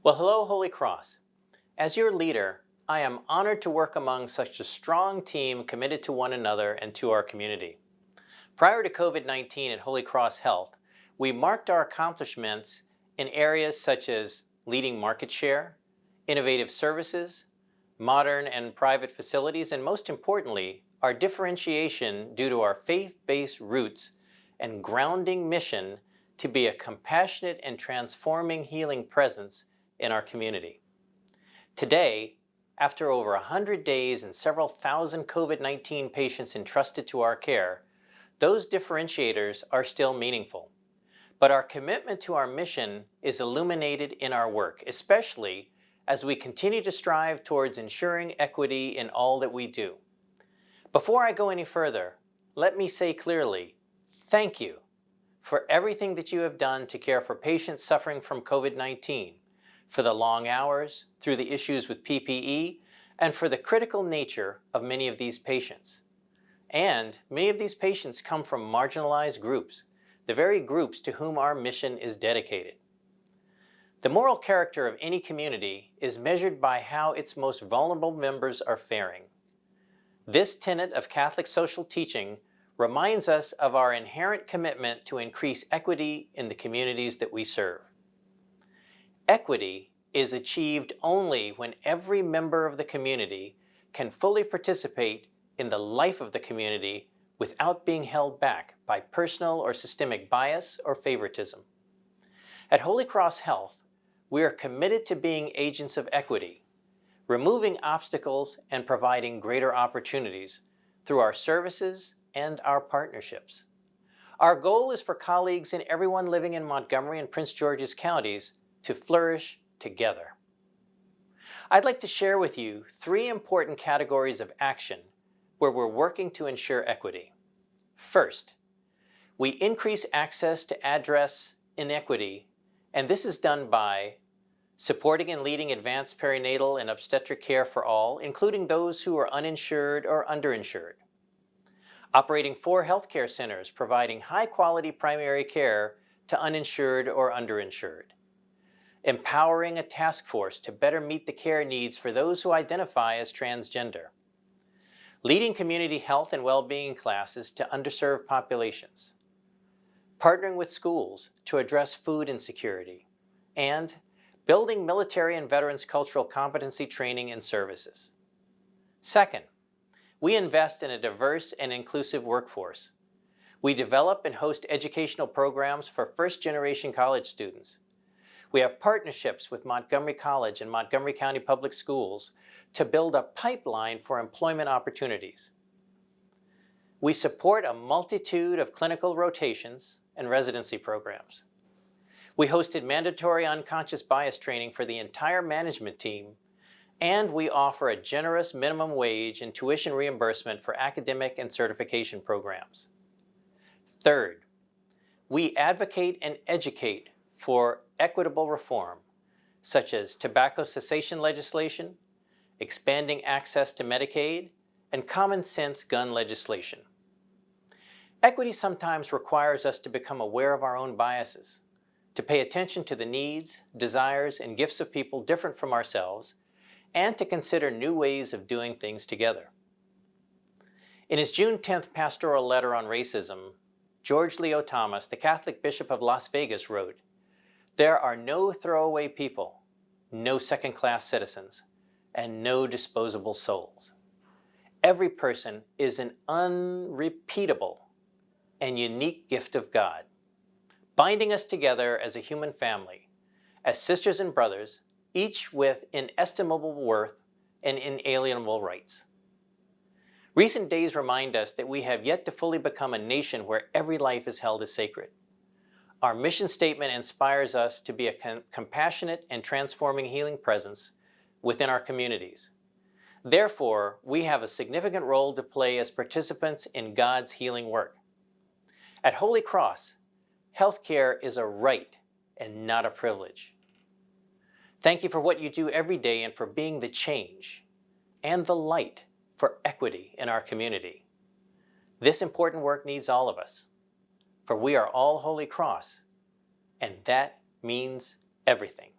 Well, hello, Holy Cross. As your leader, I am honored to work among such a strong team committed to one another and to our community. Prior to COVID-19 at Holy Cross Health, we marked our accomplishments in areas such as leading market share, innovative services, modern and private facilities, and most importantly, our differentiation due to our faith-based roots and grounding mission to be a compassionate and transforming healing presence in our community. Today, after over 100 days and several thousand COVID-19 patients entrusted to our care, those differentiators are still meaningful. But our commitment to our mission is illuminated in our work, especially as we continue to strive towards ensuring equity in all that we do. Before I go any further, let me say clearly, thank you for everything that you have done to care for patients suffering from COVID-19, for the long hours, through the issues with PPE, and for the critical nature of many of these patients. And many of these patients come from marginalized groups, the very groups to whom our mission is dedicated. The moral character of any community is measured by how its most vulnerable members are faring. This tenet of Catholic social teaching reminds us of our inherent commitment to increase equity in the communities that we serve. Equity is achieved only when every member of the community can fully participate in the life of the community without being held back by personal or systemic bias or favoritism. At Holy Cross Health, we are committed to being agents of equity, removing obstacles and providing greater opportunities through our services and our partnerships. Our goal is for colleagues and everyone living in Montgomery and Prince George's counties to flourish together. I'd like to share with you 3 important categories of action where we're working to ensure equity. First, we increase access to address inequity, and this is done by supporting and leading advanced perinatal and obstetric care for all, including those who are uninsured or underinsured. Operating 4 healthcare centers providing high-quality primary care to uninsured or underinsured. Empowering a task force to better meet the care needs for those who identify as transgender. Leading community health and well-being classes to underserved populations. Partnering with schools to address food insecurity. And building military and veterans cultural competency training and services. Second, we invest in a diverse and inclusive workforce. We develop and host educational programs for first-generation college students. We have partnerships with Montgomery College and Montgomery County Public Schools to build a pipeline for employment opportunities. We support a multitude of clinical rotations and residency programs. We hosted mandatory unconscious bias training for the entire management team, and we offer a generous minimum wage and tuition reimbursement for academic and certification programs. Third, we advocate and educate for equitable reform, such as tobacco cessation legislation, expanding access to Medicaid, and common sense gun legislation. Equity sometimes requires us to become aware of our own biases, to pay attention to the needs, desires, and gifts of people different from ourselves, and to consider new ways of doing things together. In his June 10th pastoral letter on racism, George Leo Thomas, the Catholic Bishop of Las Vegas, wrote, "There are no throwaway people, no second-class citizens, and no disposable souls. Every person is an unrepeatable and unique gift of God, binding us together as a human family, as sisters and brothers, each with inestimable worth and inalienable rights." Recent days remind us that we have yet to fully become a nation where every life is held as sacred. Our mission statement inspires us to be a compassionate and transforming healing presence within our communities. Therefore, we have a significant role to play as participants in God's healing work. At Holy Cross, healthcare is a right and not a privilege. Thank you for what you do every day and for being the change and the light for equity in our community. This important work needs all of us, for we are all Holy Cross, and that means everything.